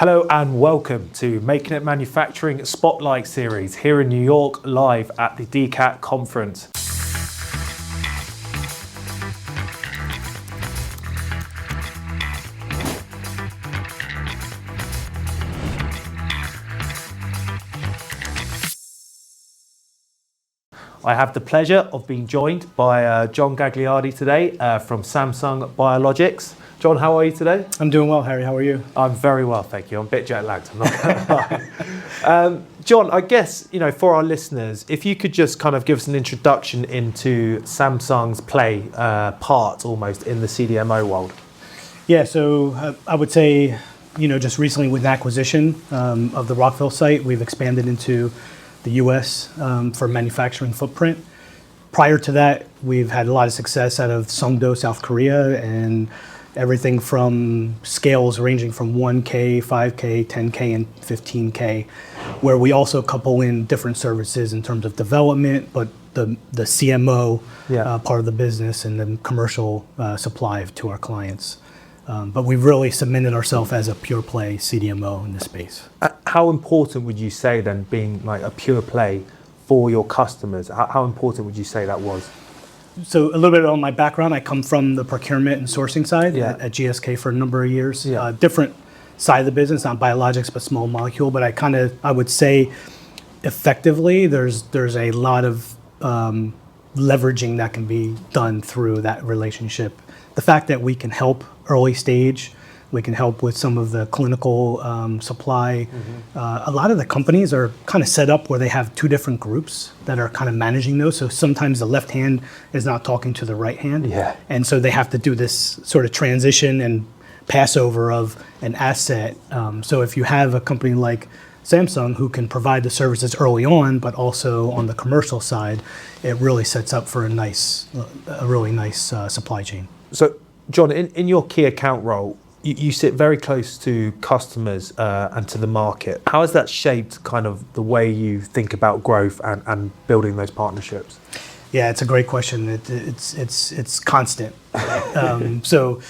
Hello and welcome to Making It Manufacturing Spotlight Series here in New York, live at the DCAT conference. I have the pleasure of being joined by John Gagliardi today from Samsung Biologics. John, how are you today? I'm doing well, Harry. How are you? I'm very well, thank you. I'm a bit jet lagged, I'm not gonna lie. John, I guess, for our listeners, if you could just kind of give us an introduction into Samsung's part almost in the CDMO world. Yeah, so I would say, just recently with the acquisition of the Rockville site, we've expanded into the US for manufacturing footprint. Prior to that, we've had a lot of success out of Songdo, South Korea, and everything from scales ranging from 1K, 5K, 10K, and 15K, where we also couple in different services in terms of development, but the CMO part of the business and then commercial supply to our clients. But we've really cemented ourselves as a pure play CDMO in this space. How important would you say then being like a pure play for your customers? How important would you say that was? So a little bit on my background, I come from the procurement and sourcing side at GSK for a number of years. Different side of the business, not biologics, but small molecule. But I would say effectively, there's a lot of leveraging that can be done through that relationship. The fact that we can help early stage, we can help with some of the clinical supply. A lot of the companies are kind of set up where they have two different groups that are kind of managing those. So sometimes the left hand is not talking to the right hand. And so they have to do this sort of transition and passover of an asset. So if you have a company like Samsung who can provide the services early on, but also on the commercial side, it really sets up for a really nice supply chain. So John, in your key account role, you sit very close to customers and to the market. How has that shaped kind of the way you think about growth and building those partnerships? Yeah, it's a great question. It's constant. So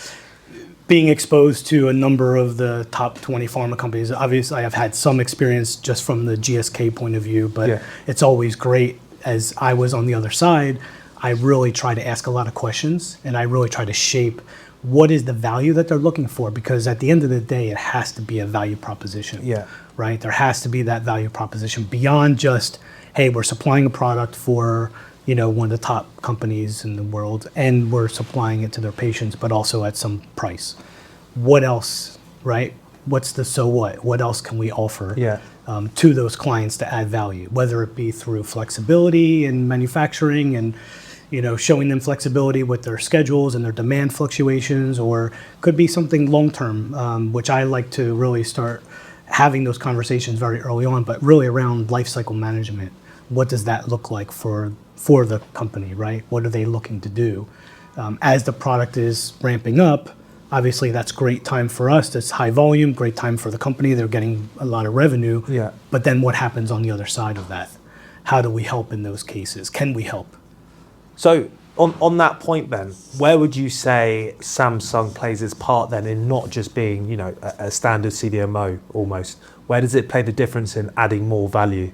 being exposed to a number of the top 20 pharma companies, obviously I've had some experience just from the GSK point of view, but it's always great. As I was on the other side, I really try to ask a lot of questions and I really try to shape what is the value that they're looking for, because at the end of the day, it has to be a value proposition, right? There has to be that value proposition beyond just, hey, we're supplying a product for, one of the top companies in the world and we're supplying it to their patients, but also at some price. What else, right? What's the so what? What else can we offer to those clients to add value, whether it be through flexibility in manufacturing and showing them flexibility with their schedules and their demand fluctuations, or could be something long-term, which I like to really start having those conversations very early on, but really around lifecycle management. What does that look like for the company, right? What are they looking to do? As the product is ramping up, obviously that's great time for us. That's high volume, great time for the company. They're getting a lot of revenue. But then what happens on the other side of that? How do we help in those cases? Can we help? So on that point then, where would you say Samsung plays its part then in not just being, a standard CDMO almost? Where does it play the difference in adding more value?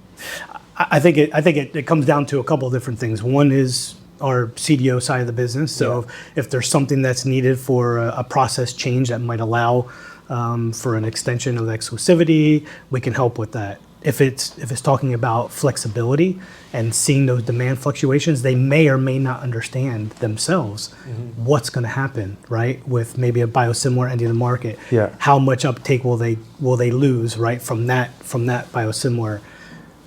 I think it comes down to a couple of different things. One is our CDO side of the business. So if there's something that's needed for a process change that might allow for an extension of exclusivity, we can help with that. If it's talking about flexibility and seeing those demand fluctuations, they may or may not understand themselves what's going to happen, right? With maybe a biosimilar ending the market, how much uptake will they lose, right, from that biosimilar?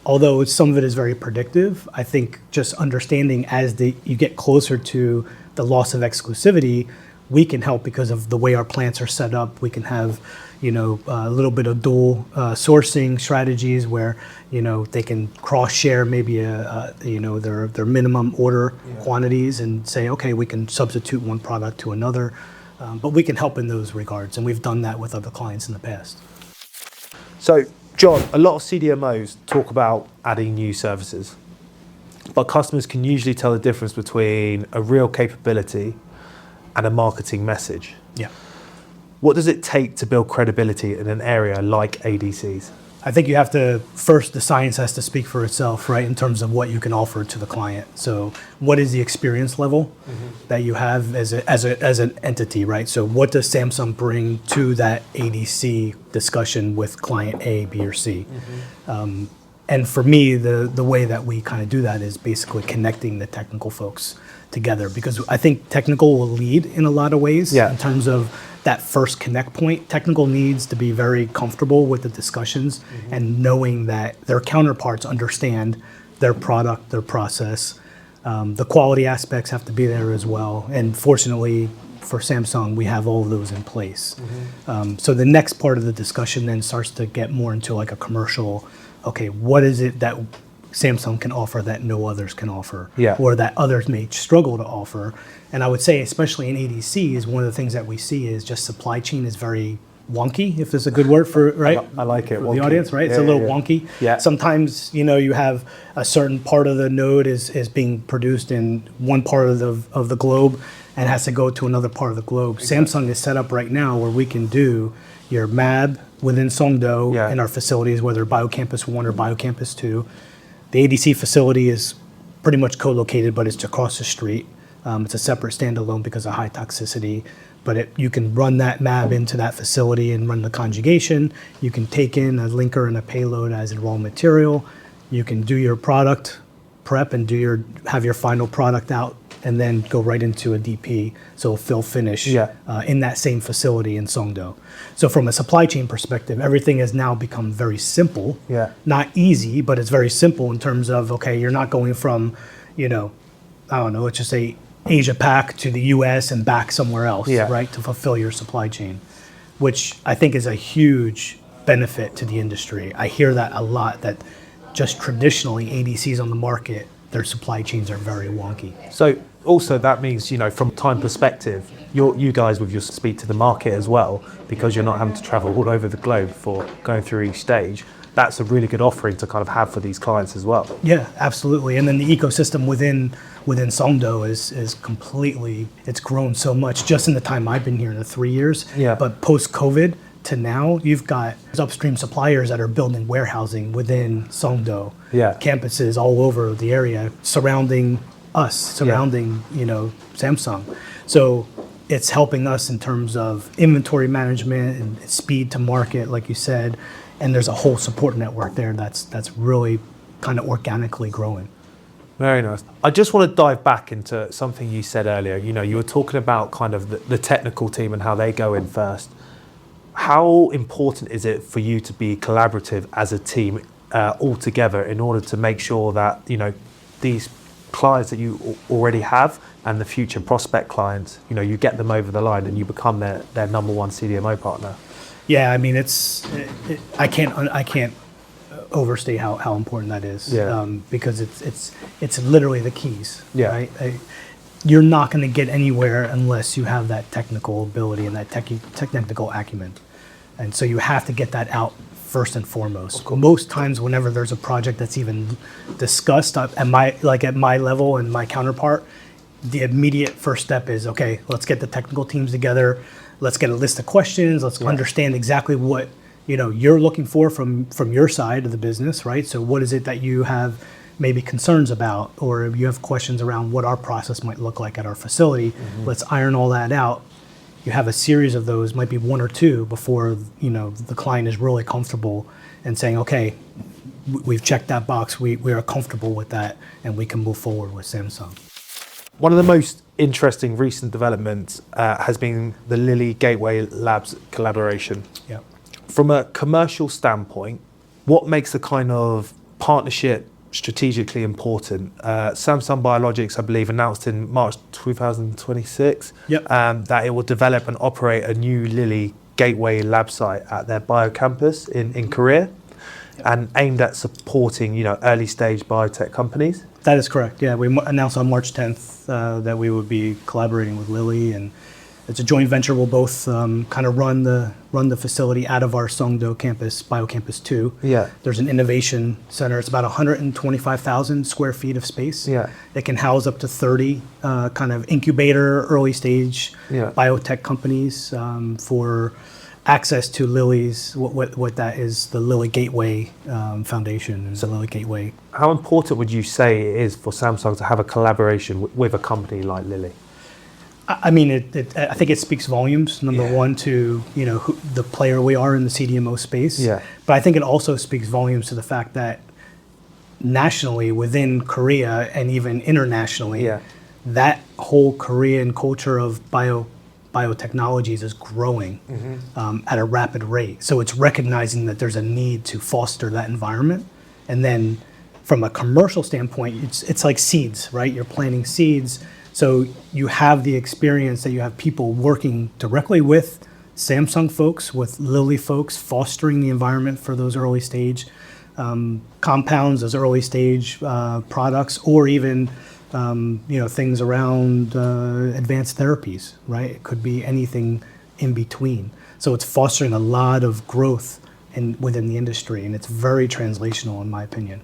Although some of it is very predictive, I think just understanding as you get closer to the loss of exclusivity, we can help because of the way our plants are set up. We can have a little bit of dual sourcing strategies where, they can cross-share maybe their minimum order quantities and say, okay, we can substitute one product to another. But we can help in those regards, and we've done that with other clients in the past. So, John, a lot of CDMOs talk about adding new services, but customers can usually tell the difference between a real capability and a marketing message. What does it take to build credibility in an area like ADCs? I think you have to, first, the science has to speak for itself, right, in terms of what you can offer to the client. So what is the experience level that you have as an entity, right? So what does Samsung bring to that ADC discussion with client A, B, or C? And for me, the way that we kind of do that is basically connecting the technical folks together, because I think technical will lead in a lot of ways in terms of that first connect point. Technical needs to be very comfortable with the discussions and knowing that their counterparts understand their product, their process. The quality aspects have to be there as well. And fortunately for Samsung, we have all of those in place. So the next part of the discussion then starts to get more into like a commercial, okay, what is it that Samsung can offer that no others can offer, or that others may struggle to offer? And I would say, especially in ADCs, one of the things that we see is just supply chain is very wonky, if there's a good word for, right? I like it. For the audience, right? It's a little wonky. Sometimes, you have a certain part of the node is being produced in one part of the globe and has to go to another part of the globe. Samsung is set up right now where we can do your MAB within Songdo in our facilities, whether Biocampus 1 or Biocampus 2. The ADC facility is pretty much co-located, but it's across the street. It's a separate standalone because of high toxicity, but you can run that MAB into that facility and run the conjugation. You can take in a linker and a payload as a raw material. You can do your product prep and have your final product out, and then go right into a DP, so fill finish in that same facility in Songdo. So from a supply chain perspective, everything has now become very simple. Not easy, but it's very simple in terms of, okay, you're not going from, I don't know, let's just say Asia Pac to the US and back somewhere else, right, to fulfill your supply chain, which I think is a huge benefit to the industry. I hear that a lot, that just traditionally ADCs on the market, their supply chains are very wonky. So also that means, from time perspective, you guys with your speed to the market as well, because you're not having to travel all over the globe for going through each stage. That's a really good offering to kind of have for these clients as well. Yeah, absolutely. And then the ecosystem within Songdo is completely, it's grown so much just in the time I've been here, in the 3 years. But post-COVID to now, you've got upstream suppliers that are building warehousing within Songdo. Campuses all over the area surrounding us, surrounding Samsung. So it's helping us in terms of inventory management and speed to market, like you said. And there's a whole support network there that's really kind of organically growing. Very nice. I just want to dive back into something you said earlier. You were talking about kind of the technical team and how they go in first. How important is it for you to be collaborative as a team all together in order to make sure that, these clients that you already have and the future prospect clients, you get them over the line and you become their number one CDMO partner? Yeah, I mean, I can't overstate how important that is. Because it's literally the keys. Right? You're not going to get anywhere unless you have that technical ability and that technical acumen, and so you have to get that out first and foremost. Most times, whenever there's a project that's even discussed at my level and my counterpart, the immediate first step is, okay, let's get the technical teams together. Let's get a list of questions. Let's understand exactly what you're looking for from your side of the business, right? So what is it that you have maybe concerns about, or you have questions around what our process might look like at our facility? Let's iron all that out. You have a series of those, might be one or two, before the client is really comfortable and saying, okay, we've checked that box. We are comfortable with that, and we can move forward with Samsung. One of the most interesting recent developments has been the Lilly Gateway Labs collaboration. From a commercial standpoint, what makes the kind of partnership strategically important? Samsung Biologics, I believe, announced in March 2026 that it will develop and operate a new Lilly Gateway Lab site at their Biocampus in Korea, and aimed at supporting early stage biotech companies. That is correct. Yeah, we announced on March 10th that we would be collaborating with Lilly, and It's a joint venture. We'll both kind of run the facility out of our Songdo campus, BioCampus 2. Yeah. There's an innovation center. It's about 125,000 square feet of space. Yeah. It can house up to 30 kind of incubator, early stage biotech companies for access to Lilly's, what that is, the Lilly Gateway Foundation, and the Lilly Gateway. How important would you say it is for Samsung to have a collaboration with a company like Lilly? I mean, I think it speaks volumes, number one, to the player we are in the CDMO space. Yeah. But I think it also speaks volumes to the fact that nationally, within Korea and even internationally, that whole Korean culture of biotechnologies is growing at a rapid rate. So it's recognizing that there's a need to foster that environment. And then from a commercial standpoint, it's like seeds, right? You're planting seeds. So you have the experience that you have people working directly with Samsung folks, with Lilly folks, fostering the environment for those early stage compounds, those early stage products, or even things around advanced therapies, right? It could be anything in between. So it's fostering a lot of growth within the industry, and it's very translational in my opinion.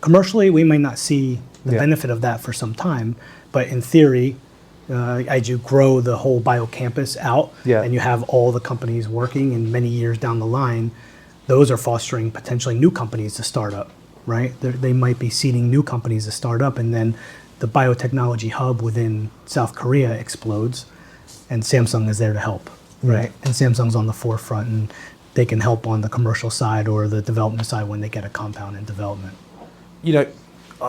Commercially, we may not see the benefit of that for some time, but in theory, as you grow the whole biocampus out and you have all the companies working, and many years down the line, those are fostering potentially new companies to start up, right? They might be seeding new companies to start up, and then the biotechnology hub within South Korea explodes, and Samsung is there to help, right? And Samsung's on the forefront, and they can help on the commercial side or the development side when they get a compound in development.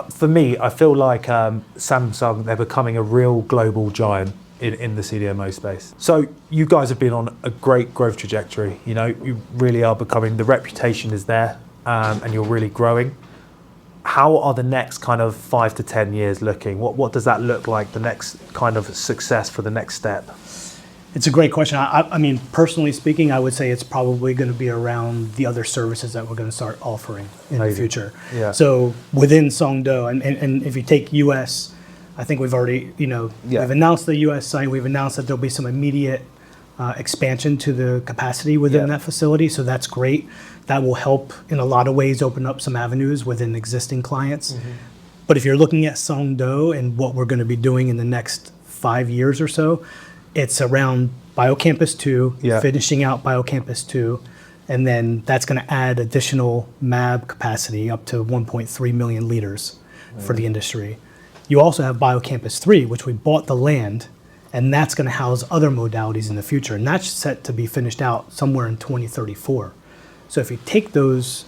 For me, I feel like Samsung, they're becoming a real global giant in the CDMO space. So you guys have been on a great growth trajectory. You really are becoming, the reputation is there, and you're really growing. How are the next kind of 5 to 10 years looking? What does that look like, the next kind of success for the next step? It's a great question. I mean, personally speaking, I would say it's probably going to be around the other services that we're going to start offering in the future. Yeah. So within Songdo, and if you take US, I think we've already, we've announced the US site. We've announced that there'll be some immediate expansion to the capacity within that facility. So that's great. That will help in a lot of ways open up some avenues within existing clients. But if you're looking at Songdo and what we're going to be doing in the next 5 years or so, it's around BioCampus 2, finishing out BioCampus 2, and then that's going to add additional MAB capacity up to 1.3 million liters for the industry. You also have BioCampus 3, which we bought the land, and that's going to house other modalities in the future, and that's set to be finished out somewhere in 2034. So if you take those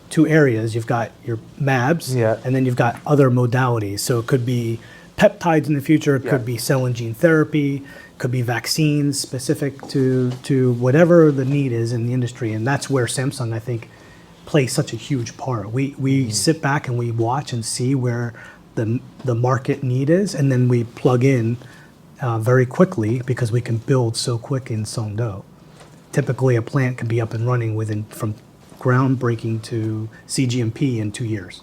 two areas, you've got your MABs, and then you've got other modalities. So it could be peptides in the future, it could be cell and gene therapy, could be vaccines specific to whatever the need is in the industry. And that's where Samsung, I think, plays such a huge part. We sit back and we watch and see where the market need is, and then we plug in very quickly because we can build so quick in Songdo. Typically, a plant can be up and running from groundbreaking to CGMP in 2 years,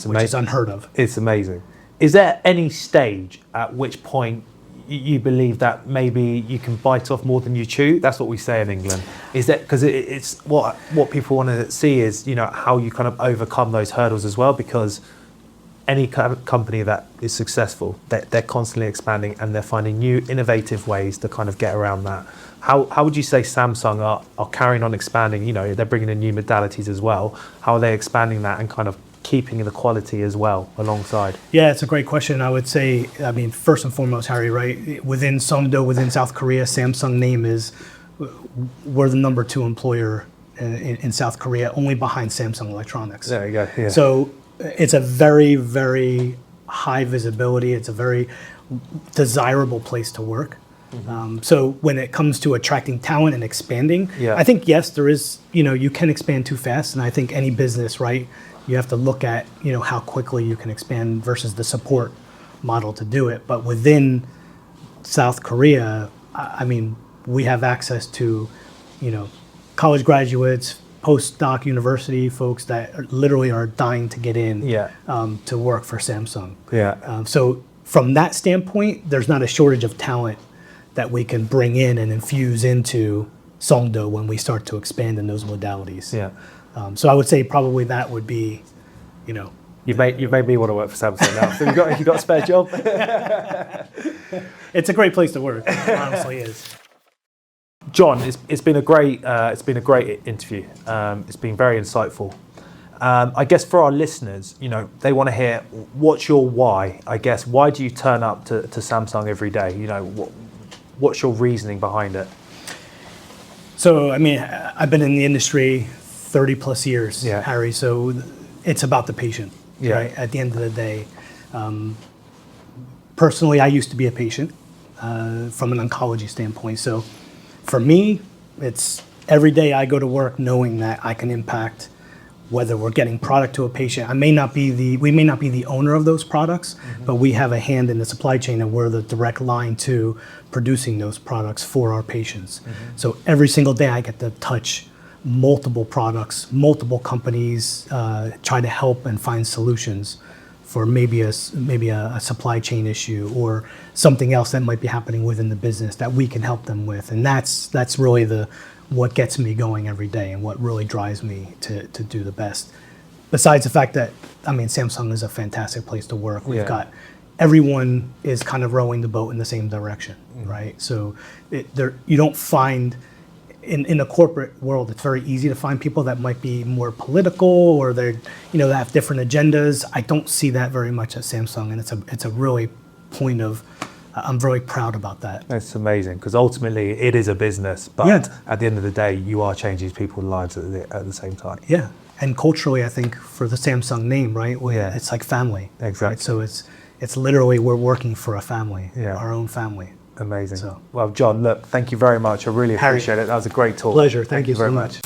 which is unheard of. It's amazing. Is there any stage at which point you believe that maybe you can bite off more than you chew? That's what we say in England. Is that because it's what people want to see is how you kind of overcome those hurdles as well, because any kind of company that is successful, they're constantly expanding and they're finding new innovative ways to kind of get around that. How would you say Samsung are carrying on expanding? They're bringing in new modalities as well. How are they expanding that and kind of keeping the quality as well alongside? Yeah, it's a great question. I would say, first and foremost, Harry, right? Within Songdo, within South Korea, Samsung name is, we're the number 2 employer in South Korea, only behind Samsung Electronics. There you go. Yeah. So it's a very, very high visibility. It's a very desirable place to work. So when it comes to attracting talent and expanding, I think, yes, there is, you can expand too fast. And I think any business, right, you have to look at, how quickly you can expand versus the support model to do it. But within South Korea, we have access to, college graduates, postdoc university folks that literally are dying to get in to work for Samsung. So from that standpoint, there's not a shortage of talent that we can bring in and infuse into Songdo when we start to expand in those modalities. Yeah. So I would say probably that would be, You've made me want to work for Samsung now. So you got a spare job? It's a great place to work. It honestly is. John, it's been a great interview. It's been very insightful. I guess for our listeners, they want to hear what's your why. I guess why do you turn up to Samsung every day? What's your reasoning behind it? So I've been in the industry 30 plus years, Yeah. Harry. So it's about the patient, Yeah. right? At the end of the day, personally, I used to be a patient from an oncology standpoint. So for me, it's every day I go to work knowing that I can impact whether we're getting product to a patient. We may not be the owner of those products, but we have a hand in the supply chain and we're the direct line to producing those products for our patients. So every single day I get to touch multiple products, multiple companies, try to help and find solutions for maybe a supply chain issue or something else that might be happening within the business that we can help them with. And that's really what gets me going every day and what really drives me to do the best. Besides the fact that, Samsung is a fantastic place to work. We've got, everyone is kind of rowing the boat in the same direction, right? So you don't find, in a corporate world, it's very easy to find people that might be more political or they have different agendas. I don't see that very much at Samsung, and it's a really point of, I'm very proud about that. That's amazing because ultimately it is a business, but at the end of the day, you are changing people's lives at the same time. Yeah, and culturally, I think for the Samsung name, right? It's like family. Exactly. Right? So it's literally we're working for a family, our own family. Amazing. So. Well, John, look, thank you very much. I really appreciate it. That was a great talk. Pleasure. Thank you very so much.